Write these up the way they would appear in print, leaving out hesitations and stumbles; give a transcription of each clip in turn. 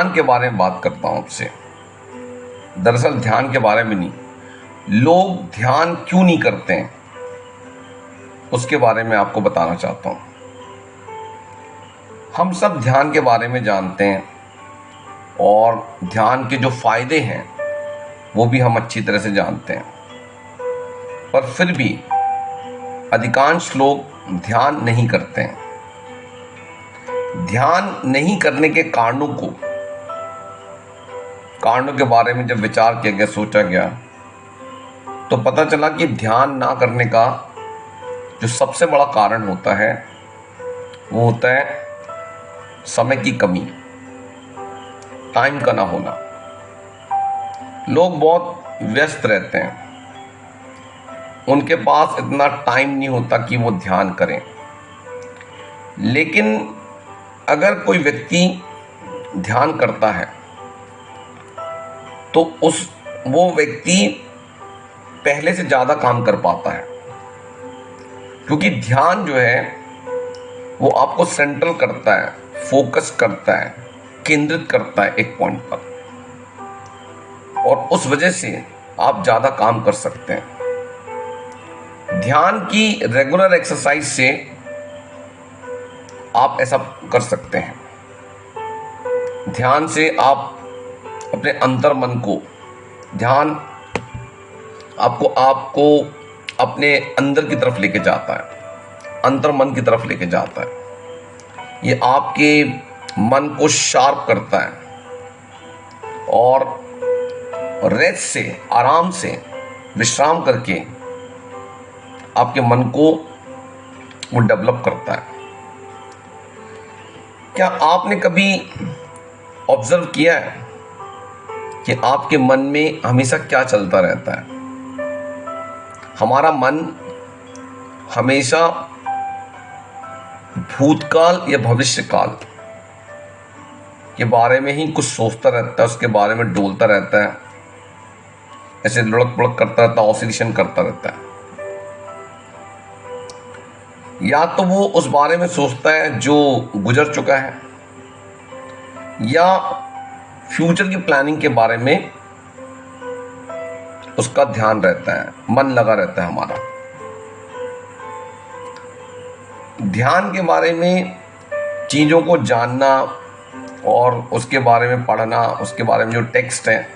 ध्यान के बारे में बात करता हूं आपसे। दरअसल ध्यान के बारे में नहीं, लोग ध्यान क्यों नहीं करते हैं उसके बारे में आपको बताना चाहता हूं। हम सब ध्यान के बारे में जानते हैं और ध्यान के जो फायदे हैं वो भी हम अच्छी तरह से जानते हैं, पर फिर भी अधिकांश लोग ध्यान नहीं करते हैं। ध्यान नहीं करने के कारणों के बारे में जब विचार किया गया, सोचा गया, तो पता चला कि ध्यान ना करने का जो सबसे बड़ा कारण होता है वो होता है समय की कमी, टाइम का ना होना। लोग बहुत व्यस्त रहते हैं, उनके पास इतना टाइम नहीं होता कि वो ध्यान करें। लेकिन अगर कोई व्यक्ति ध्यान करता है तो वो व्यक्ति पहले से ज़्यादा काम कर पाता है, क्योंकि ध्यान जो है वो आपको सेंट्रल करता है, फोकस करता है, केंद्रित करता है एक पॉइंट पर, और उस वजह से आप ज़्यादा काम कर सकते हैं। ध्यान की रेगुलर एक्सरसाइज से आप ऐसा कर सकते हैं। ध्यान से आप अपने अंतर मन को, ध्यान आपको अपने अंदर की तरफ लेके जाता है, अंतर मन की तरफ लेके जाता है। ये आपके मन को शार्प करता है और रेस्ट से, आराम से, विश्राम करके आपके मन को वो डेवलप करता है। क्या आपने कभी ऑब्जर्व किया है कि आपके मन में हमेशा क्या चलता रहता है? हमारा मन हमेशा भूतकाल या भविष्यकाल के बारे में ही कुछ सोचता रहता है, उसके बारे में डोलता रहता है, ऐसे लुढ़क पुढ़क करता रहता है, ऑसिलेशन करता रहता है। या तो वो उस बारे में सोचता है जो गुजर चुका है, या फ्यूचर की प्लानिंग के बारे में उसका ध्यान रहता है, मन लगा रहता है हमारा। ध्यान के बारे में चीज़ों को जानना और उसके बारे में पढ़ना, उसके बारे में जो टेक्स्ट है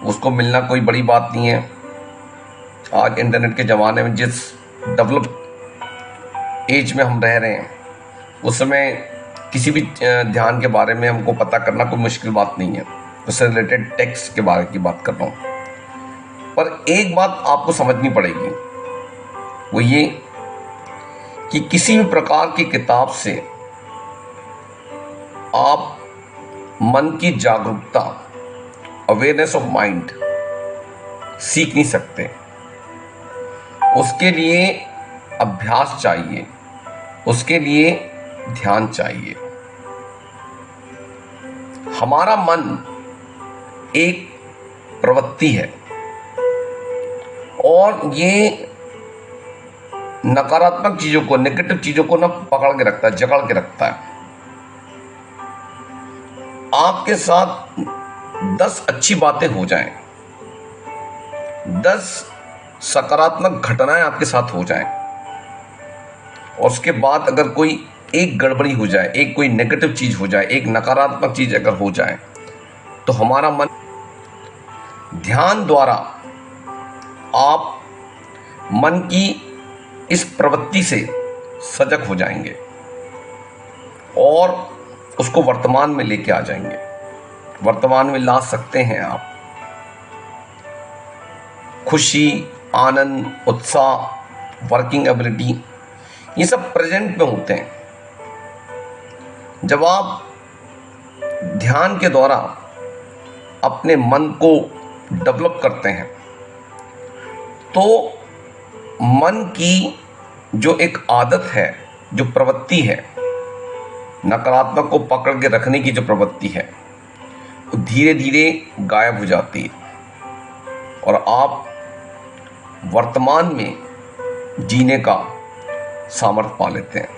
उसको मिलना कोई बड़ी बात नहीं है। आज इंटरनेट के ज़माने में जिस डेवलप एज में हम रह रहे हैं, उस समय किसी भी ध्यान के बारे में हमको पता करना कोई मुश्किल बात नहीं है। उससे रिलेटेड टेक्स्ट के बारे की बात कर रहा हूँ। पर एक बात आपको समझनी पड़ेगी, वो ये कि किसी भी प्रकार की किताब से आप मन की जागरूकता, अवेयरनेस ऑफ माइंड सीख नहीं सकते। उसके लिए अभ्यास चाहिए, उसके लिए ध्यान चाहिए। हमारा मन एक प्रवृत्ति है और ये नकारात्मक चीजों को, नेगेटिव चीजों को ना पकड़ के रखता है, जकड़ के रखता है। आपके साथ 10 अच्छी बातें हो जाएं, 10 सकारात्मक घटनाएं आपके साथ हो जाएं, और उसके बाद अगर कोई एक गड़बड़ी हो जाए, एक कोई नेगेटिव चीज हो जाए, एक नकारात्मक चीज अगर हो जाए, तो हमारा मन, ध्यान द्वारा आप मन की इस प्रवृत्ति से सजग हो जाएंगे और उसको वर्तमान में लेके आ जाएंगे। वर्तमान में ला सकते हैं आप खुशी, आनंद, उत्साह, वर्किंग एबिलिटी, ये सब प्रेजेंट में होते हैं। जब आप ध्यान के द्वारा अपने मन को डेवलप करते हैं तो मन की जो एक आदत है, जो प्रवृत्ति है, नकारात्मक को पकड़ के रखने की जो प्रवृत्ति है, वो धीरे धीरे गायब हो जाती है और आप वर्तमान में जीने का सामर्थ्य पा लेते हैं।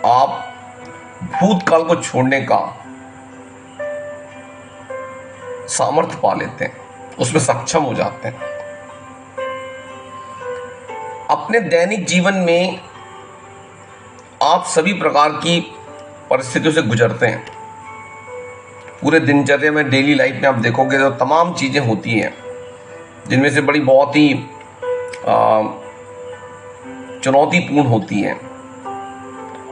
आप भूतकाल को छोड़ने का सामर्थ्य पा लेते हैं, उसमें सक्षम हो जाते हैं। अपने दैनिक जीवन में आप सभी प्रकार की परिस्थितियों से गुजरते हैं। पूरे दिनचर्या में, डेली लाइफ में आप देखोगे तो तमाम चीज़ें होती हैं, जिनमें से बड़ी बहुत ही चुनौतीपूर्ण होती हैं,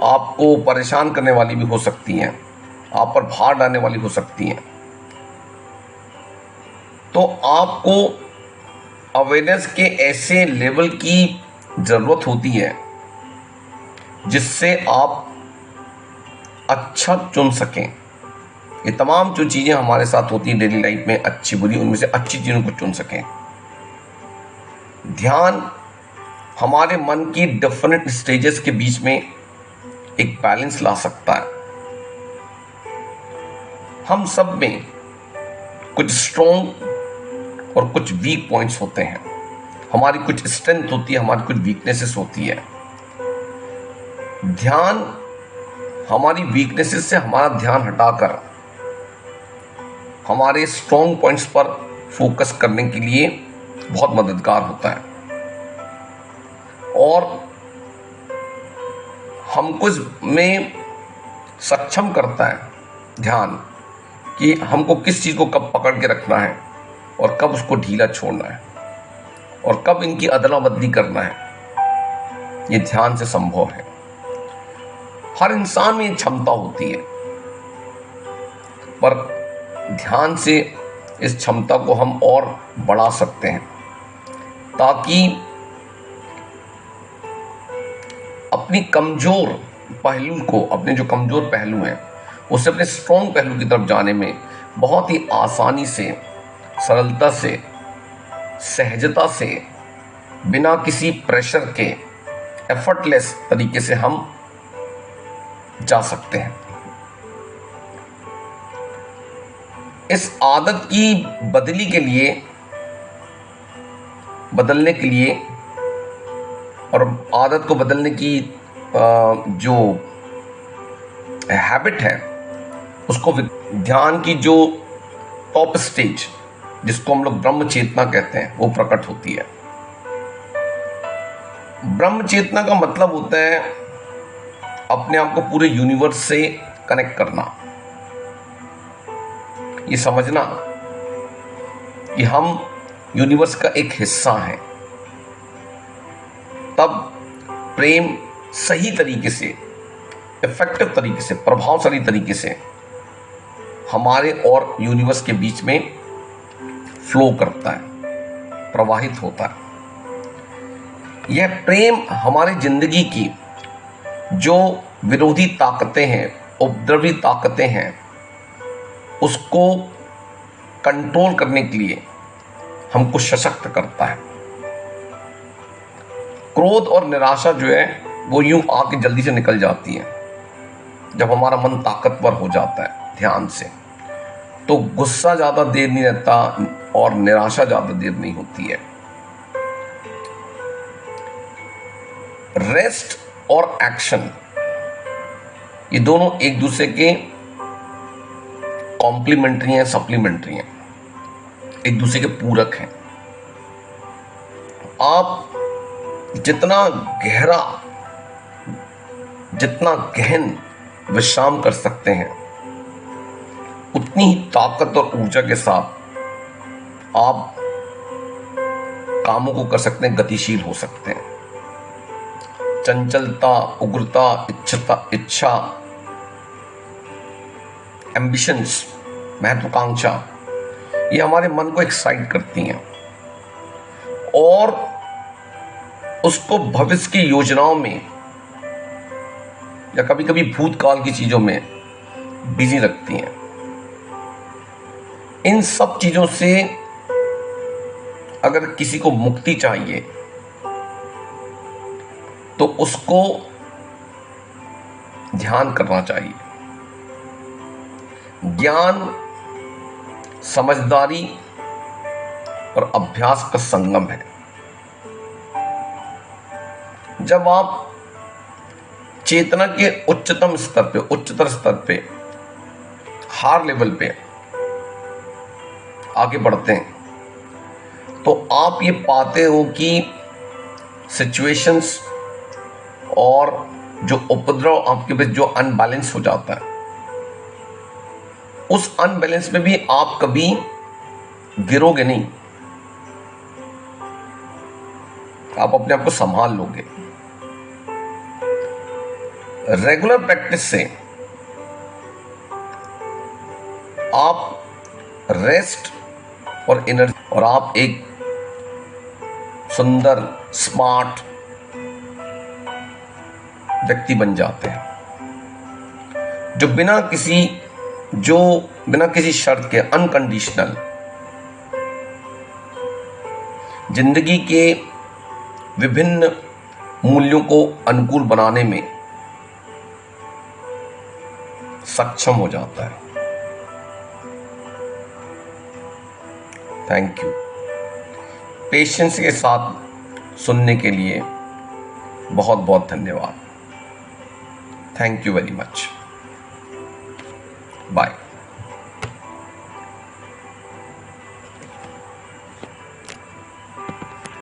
आपको परेशान करने वाली भी हो सकती हैं, आप पर भार डालने वाली हो सकती हैं। तो आपको अवेयरनेस के ऐसे लेवल की ज़रूरत होती है जिससे आप अच्छा चुन सकें। ये तमाम जो चीज़ें हमारे साथ होती हैं डेली लाइफ में, अच्छी बुरी, उनमें से अच्छी चीज़ों को चुन सकें। ध्यान हमारे मन की डिफरेंट स्टेजेस के बीच में एक बैलेंस ला सकता है। हम सब में कुछ स्ट्रॉन्ग और कुछ वीक पॉइंट्स होते हैं। हमारी कुछ स्ट्रेंथ होती है, हमारी कुछ वीकनेसेस होती है। ध्यान हमारी वीकनेसेस से हमारा ध्यान हटाकर हमारे स्ट्रॉन्ग पॉइंट्स पर फोकस करने के लिए बहुत मददगार होता है और हमको इसमें सक्षम करता है ध्यान कि हमको किस चीज़ को कब पकड़ के रखना है और कब उसको ढीला छोड़ना है और कब इनकी अदला बदली करना है। ये ध्यान से संभव है। हर इंसान में ये क्षमता होती है, पर ध्यान से इस क्षमता को हम और बढ़ा सकते हैं ताकि अपनी कमज़ोर पहलू को, अपने जो कमज़ोर पहलू हैं उससे अपने स्ट्रॉन्ग पहलू की तरफ जाने में बहुत ही आसानी से, सरलता से, सहजता से, बिना किसी प्रेशर के, एफर्टलेस तरीके से हम जा सकते हैं। इस आदत की बदलने के लिए और आदत को बदलने की जो हैबिट है, उसको ध्यान की जो टॉप स्टेज, जिसको हम लोग ब्रह्म चेतना कहते हैं, वो प्रकट होती है। ब्रह्म चेतना का मतलब होता है अपने आप को पूरे यूनिवर्स से कनेक्ट करना, ये समझना कि हम यूनिवर्स का एक हिस्सा हैं। तब प्रेम सही तरीके से, इफेक्टिव तरीके से, प्रभावशाली तरीके से हमारे और यूनिवर्स के बीच में फ्लो करता है, प्रवाहित होता है। यह प्रेम हमारी जिंदगी की जो विरोधी ताकतें हैं, उपद्रवी ताकतें हैं, उसको कंट्रोल करने के लिए हमको सशक्त करता है। क्रोध और निराशा जो है वो यूं आके जल्दी से निकल जाती है जब हमारा मन ताकतवर हो जाता है ध्यान से। तो गुस्सा ज़्यादा देर नहीं रहता और निराशा ज़्यादा देर नहीं होती है। रेस्ट और एक्शन, ये दोनों एक दूसरे के कॉम्प्लीमेंट्री हैं, सप्लीमेंट्री हैं, एक दूसरे के पूरक हैं। आप जितना गहन विश्राम कर सकते हैं, उतनी ही ताकत और ऊर्जा के साथ आप कामों को कर सकते हैं, गतिशील हो सकते हैं। चंचलता, उग्रता, इच्छा, एम्बिशंस, महत्वाकांक्षा, ये हमारे मन को एक्साइट करती हैं और उसको भविष्य की योजनाओं में या कभी कभी भूतकाल की चीज़ों में बिजी रखती हैं। इन सब चीज़ों से अगर किसी को मुक्ति चाहिए तो उसको ध्यान करना चाहिए। ज्ञान, समझदारी और अभ्यास का संगम है। जब आप चेतना के उच्चतम स्तर पे, उच्चतर स्तर पे, हार लेवल पे आगे बढ़ते हैं तो आप ये पाते हो कि सिचुएशंस और जो उपद्रव आपके बीच जो अनबैलेंस हो जाता है, उस अनबैलेंस में भी आप कभी गिरोगे नहीं, आप अपने आप को संभाल लोगे। रेगुलर प्रैक्टिस से आप रेस्ट और एनर्जी और आप एक सुंदर स्मार्ट व्यक्ति बन जाते हैं, जो बिना किसी शर्त के अनकंडीशनल जिंदगी के विभिन्न मूल्यों को अनुकूल बनाने में सक्षम हो जाता है। Thank you. पेशेंस के साथ सुनने के लिए बहुत बहुत धन्यवाद। Thank you very much. Bye.